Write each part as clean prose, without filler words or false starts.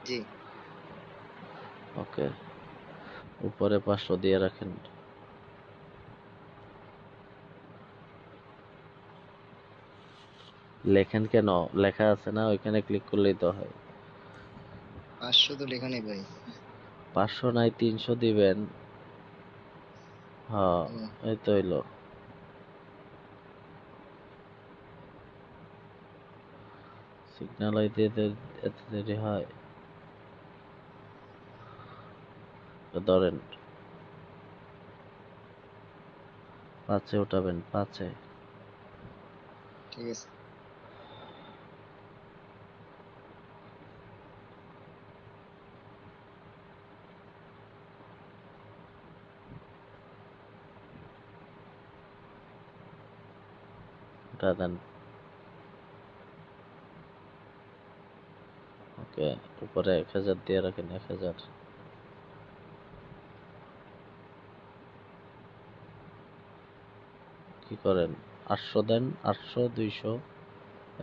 জি। ওকে, উপরে 500 দিয়ে রাখেন। লেখেন কেন? লেখা আছে না, ওইখানে ক্লিক করলেই তো হয়। 500 তো লেখা নেই ভাই। 500 নাই 300 দিবেন। হ্যাঁ, ও, এই তো হইলো। সিগন্যাল আইতে এত দেরি হয়? ধরেন 5-এ উঠাবেন, 5-এ। ঠিক আছে। উঠা দেন। ওকে, উপরে 1000 দিয়ে রাখেন, 1000। কি করেন? 800 দেন, 800, 200,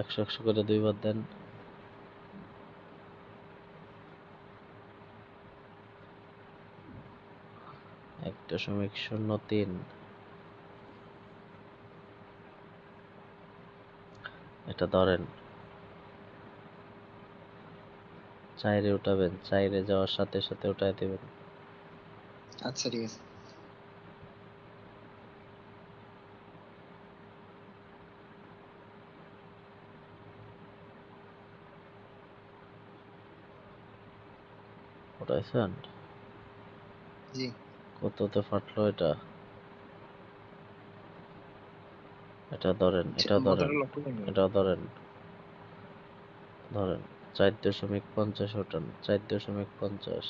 100 100 করে দুইবার দেন। 1.03। এটা ধরেন 4-এ উঠাবেন, 4-এ যাওয়ার সাথে সাথে উঠাই দিবেন। আচ্ছা ঠিক আছে। উঠাইছেন? জি। কততে ফাটলো এটা? এটা ধরেন, এটা ধরেন, মোটরের লক্ষ্য নেই ভাই। এটা ধরেন, ধরেন 4.50 উঠান, 4.50।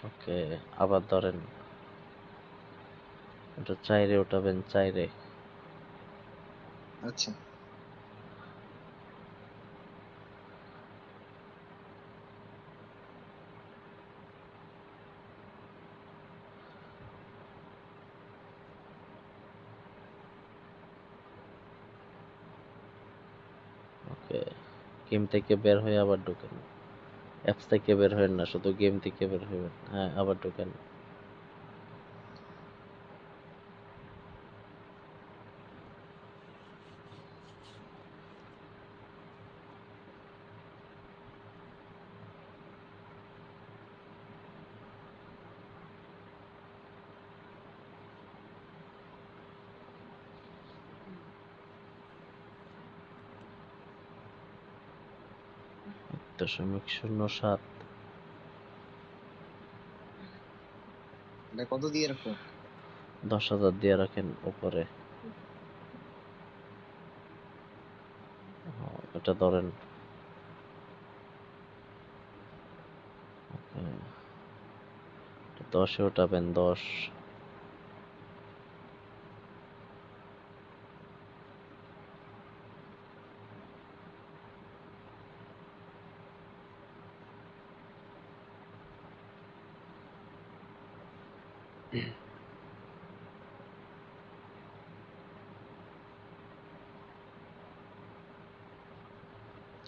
ওকে, আবার ধরেন, এটা 4-এ উঠাবেন, 4-এ। আচ্ছা। ওকে, গেম থেকে বের হয়ে আবার ঢুকেন। অ্যাপস থেকে বের হবেন না, শুধু গেম থেকে বের হবেন। হ্যাঁ, আবার ঢুকেন। দশমিক 07। এটা কত দিয়ে রাখবো? 10,000 দিয়ে রাখেন উপরে। এটা ধরেন। ওকে, 10-এ উঠাবেন, 10।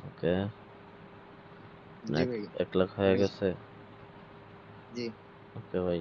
ওকে, জি ভাই। 1 লাখ হয়ে উঠেছি। গেছে। জি। ওকে ভাই।